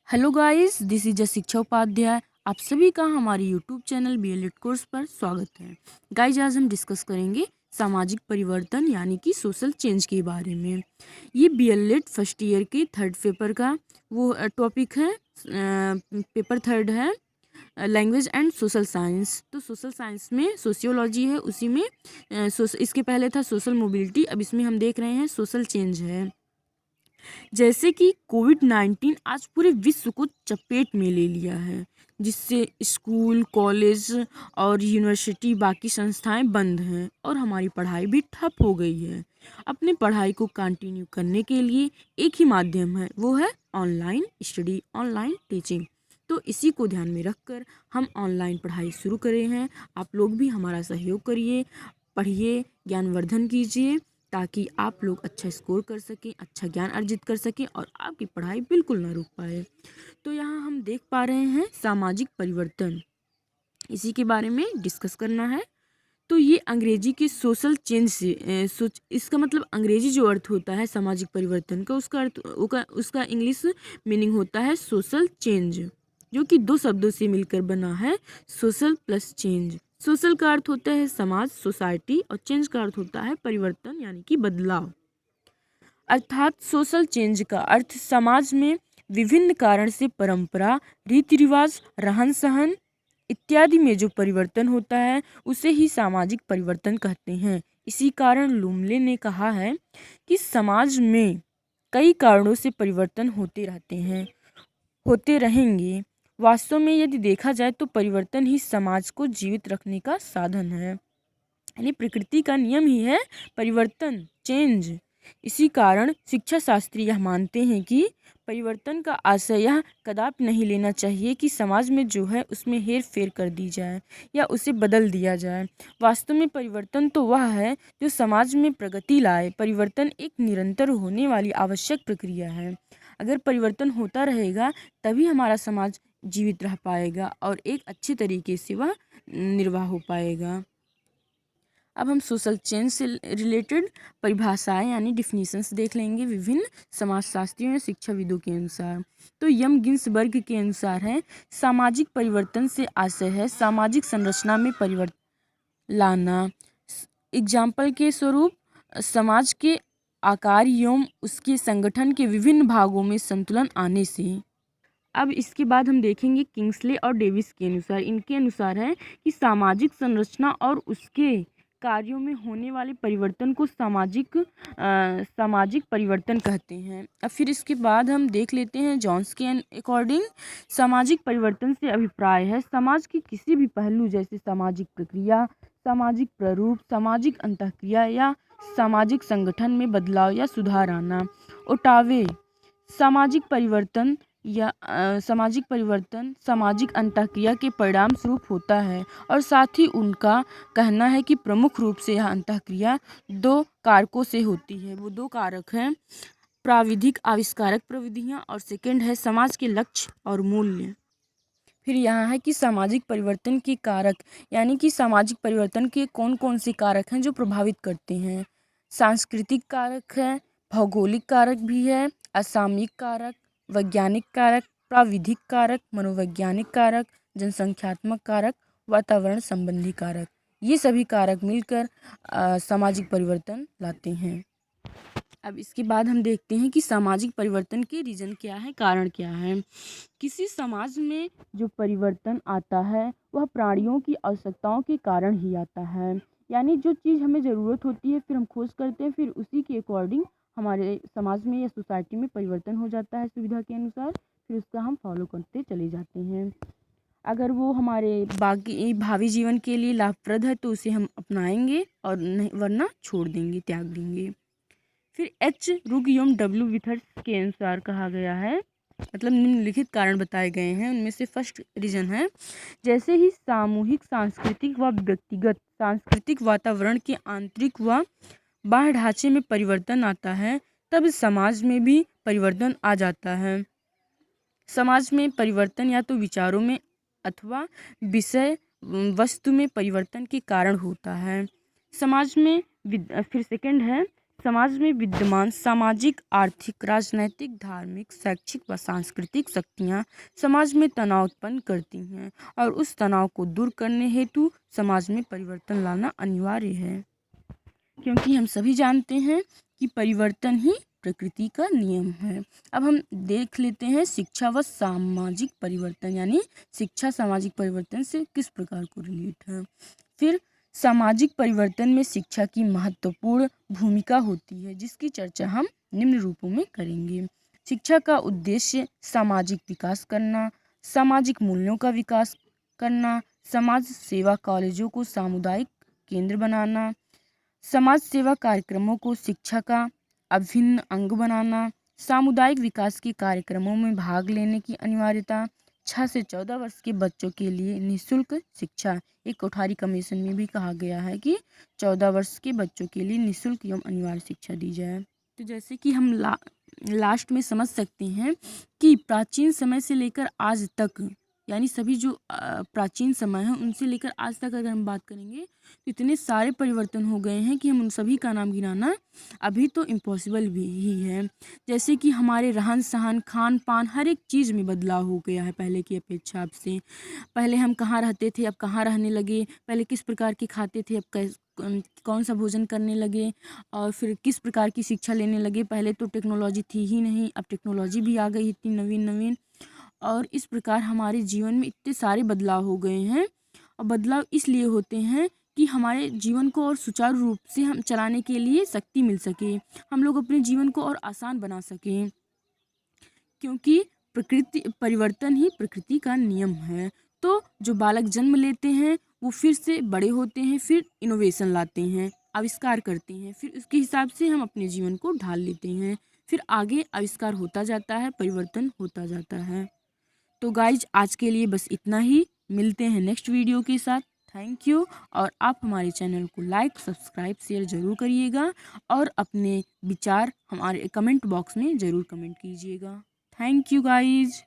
Hello guys, this is शिक्षा उपाध्याय। आप सभी का हमारे यूट्यूब चैनल बीएलएड कोर्स पर स्वागत है। गाइस, आज हम डिस्कस करेंगे सामाजिक परिवर्तन यानी कि सोशल चेंज के बारे में। ये बीएलएड फर्स्ट ईयर के थर्ड पेपर का वो टॉपिक है। पेपर थर्ड है लैंग्वेज एंड सोशल साइंस। तो सोशल साइंस में सोशियोलॉजी है, उसी में इसके पहले था सोशल मोबिलिटी, अब इसमें हम देख रहे हैं सोशल चेंज है। जैसे कि कोविड-19 आज पूरे विश्व को चपेट में ले लिया है, जिससे स्कूल, कॉलेज और यूनिवर्सिटी बाकी संस्थाएं बंद हैं और हमारी पढ़ाई भी ठप हो गई है। अपनी पढ़ाई को कंटिन्यू करने के लिए एक ही माध्यम है, वो है ऑनलाइन स्टडी, ऑनलाइन टीचिंग। तो इसी को ध्यान में रखकर हम ऑनलाइन पढ़ाई शुरू करे हैं। आप लोग भी हमारा सहयोग करिए, पढ़िए, ज्ञानवर्धन कीजिए, ताकि आप लोग अच्छा स्कोर कर सकें, अच्छा ज्ञान अर्जित कर सकें और आपकी पढ़ाई बिल्कुल ना रुक पाए। तो यहाँ हम देख पा रहे हैं सामाजिक परिवर्तन, इसी के बारे में डिस्कस करना है। तो ये अंग्रेजी के सोशल चेंज से इसका मतलब अंग्रेजी जो अर्थ होता है सामाजिक परिवर्तन का, उसका अर्थ उसका इंग्लिश मीनिंग होता है सोशल चेंज, जो कि दो शब्दों से मिलकर बना है, सोशल प्लस चेंज। सोशल का अर्थ होता है समाज, सोसाइटी, और चेंज का अर्थ होता है परिवर्तन यानी कि बदलाव। अर्थात सोशल चेंज का अर्थ समाज में विभिन्न कारण से परंपरा, रीति रिवाज, रहन सहन इत्यादि में जो परिवर्तन होता है उसे ही सामाजिक परिवर्तन कहते हैं। इसी कारण लुमले ने कहा है कि समाज में कई कारणों से परिवर्तन होते रहते हैं, होते रहेंगे। वास्तव में यदि देखा जाए तो परिवर्तन ही समाज को जीवित रखने का साधन है, यानी प्रकृति का नियम ही है परिवर्तन, चेंज। इसी कारण शिक्षा शास्त्री यह मानते हैं कि परिवर्तन का आशय यह कदापि नहीं लेना चाहिए कि समाज में जो है उसमें हेर फेर कर दी जाए या उसे बदल दिया जाए। वास्तव में परिवर्तन तो वह है जो समाज में प्रगति लाए। परिवर्तन एक निरंतर होने वाली आवश्यक प्रक्रिया है। अगर परिवर्तन होता रहेगा तभी हमारा समाज जीवित रह पाएगा और एक अच्छे तरीके से वह निर्वाह हो पाएगा। अब हम सोशल चेंज से रिलेटेड परिभाषाएं यानी डिफिनीशंस देख लेंगे विभिन्न समाजशास्त्रियों या शिक्षाविदों के अनुसार। तो यम गिन्सबर्ग के अनुसार है, सामाजिक परिवर्तन से आशय है सामाजिक संरचना में परिवर्तन लाना। एग्जाम्पल के स्वरूप समाज के आकार एवं उसके संगठन के विभिन्न भागों में संतुलन आने से। अब इसके बाद हम देखेंगे किंग्सले और डेविस के अनुसार। इनके अनुसार है कि सामाजिक संरचना और उसके कार्यों में होने वाले परिवर्तन को सामाजिक परिवर्तन कहते हैं। अब फिर इसके बाद हम देख लेते हैं जॉन्स के अकॉर्डिंग, सामाजिक परिवर्तन से अभिप्राय है समाज के किसी भी पहलू जैसे सामाजिक प्रक्रिया, सामाजिक प्रारूप, सामाजिक अंतःक्रिया या सामाजिक संगठन में बदलाव या सुधार आना। ओटावे, सामाजिक परिवर्तन सामाजिक अंतःक्रिया के परिणाम स्वरूप होता है और साथ ही उनका कहना है कि प्रमुख रूप से यह अंतःक्रिया दो कारकों से होती है। वो दो कारक हैं, प्राविधिक आविष्कारक प्रविधियां, और सेकंड है समाज के लक्ष्य और मूल्य। फिर यहाँ है कि सामाजिक परिवर्तन के कारक, यानी कि सामाजिक परिवर्तन के कौन कौन से कारक हैं जो प्रभावित करते हैं। सांस्कृतिक कारक है, भौगोलिक कारक भी है, असामयिक कारक, वैज्ञानिक कारक, प्राविधिक कारक, मनोवैज्ञानिक कारक, जनसंख्यात्मक कारक, वातावरण संबंधी कारक। ये सभी कारक मिलकर सामाजिक परिवर्तन लाते हैं। अब इसके बाद हम देखते हैं कि सामाजिक परिवर्तन के रीजन क्या है, कारण क्या है। किसी समाज में जो परिवर्तन आता है वह प्राणियों की आवश्यकताओं के कारण ही आता है, यानी जो चीज़ हमें ज़रूरत होती है फिर हम खोज करते हैं, फिर उसी के अकॉर्डिंग हमारे समाज में या सोसाइटी में परिवर्तन हो जाता है सुविधा के अनुसार, फिर उसका हम फॉलो करते चले जाते हैं। अगर वो हमारे बाकी भावी जीवन के लिए लाभप्रद है तो उसे हम अपनाएंगे और नहीं, वरना छोड़ देंगे, त्याग देंगे। फिर एच रुग एवं डब्ल्यू विथर्स के अनुसार कहा गया है, मतलब निम्नलिखित कारण बताए गए हैं। उनमें से फर्स्ट रीजन है, जैसे ही सामूहिक, सांस्कृतिक व व्यक्तिगत सांस्कृतिक वातावरण के आंतरिक व बाह्य ढांचे में परिवर्तन आता है तब समाज में भी परिवर्तन आ जाता है। समाज में परिवर्तन या तो विचारों में अथवा विषय वस्तु में परिवर्तन के कारण होता है। समाज में फिर सेकंड है, समाज में विद्यमान सामाजिक, आर्थिक, राजनैतिक, धार्मिक, शैक्षिक व सांस्कृतिक शक्तियाँ समाज में तनाव उत्पन्न करती हैं और उस तनाव को दूर करने हेतु समाज में परिवर्तन लाना अनिवार्य है, क्योंकि हम सभी जानते हैं कि परिवर्तन ही प्रकृति का नियम है। अब हम देख लेते हैं शिक्षा व सामाजिक परिवर्तन, यानी शिक्षा सामाजिक परिवर्तन से किस प्रकार को रिलेट है। फिर सामाजिक परिवर्तन में शिक्षा की महत्वपूर्ण भूमिका होती है, जिसकी चर्चा हम निम्न रूपों में करेंगे। शिक्षा का उद्देश्य सामाजिक विकास करना, सामाजिक मूल्यों का विकास करना, समाज सेवा कॉलेजों को सामुदायिक केंद्र बनाना, समाज सेवा कार्यक्रमों को शिक्षा का अभिन्न अंग बनाना, सामुदायिक विकास के कार्यक्रमों में भाग लेने की अनिवार्यता, 6 से 14 वर्ष के बच्चों के लिए निःशुल्क शिक्षा। एक कोठारी कमीशन में भी कहा गया है कि 14 वर्ष के बच्चों के लिए निःशुल्क एवं अनिवार्य शिक्षा दी जाए। तो जैसे कि हम लास्ट में समझ सकते हैं कि प्राचीन समय से लेकर आज तक, यानी सभी जो प्राचीन समय है उनसे लेकर आज तक अगर हम बात करेंगे तो इतने सारे परिवर्तन हो गए हैं कि हम उन सभी का नाम गिनाना अभी तो इम्पॉसिबल भी ही है। जैसे कि हमारे रहन सहन, खान पान, हर एक चीज़ में बदलाव हो गया है पहले की अपेक्षा। अब से पहले हम कहाँ रहते थे, अब कहाँ रहने लगे, पहले किस प्रकार के खाते थे, अब कौन सा भोजन करने लगे, और फिर किस प्रकार की शिक्षा लेने लगे। पहले तो टेक्नोलॉजी थी ही नहीं, अब टेक्नोलॉजी भी आ गई इतनी नवीन नवीन, और इस प्रकार हमारे जीवन में इतने सारे बदलाव हो गए हैं। और बदलाव इसलिए होते हैं कि हमारे जीवन को और सुचारू रूप से हम चलाने के लिए शक्ति मिल सके, हम लोग अपने जीवन को और आसान बना सकें, क्योंकि प्रकृति परिवर्तन ही प्रकृति का नियम है। तो जो बालक जन्म लेते हैं वो फिर से बड़े होते हैं, फिर इनोवेशन लाते हैं, आविष्कार करते हैं, फिर उसके हिसाब से हम अपने जीवन को ढाल लेते हैं, फिर आगे आविष्कार होता जाता है, परिवर्तन होता जाता है। तो गाइज आज के लिए बस इतना ही, मिलते हैं नेक्स्ट वीडियो के साथ। Thank you. और आप हमारे चैनल को लाइक, सब्सक्राइब, शेयर ज़रूर करिएगा और अपने विचार हमारे कमेंट बॉक्स में ज़रूर कमेंट कीजिएगा। Thank you guys.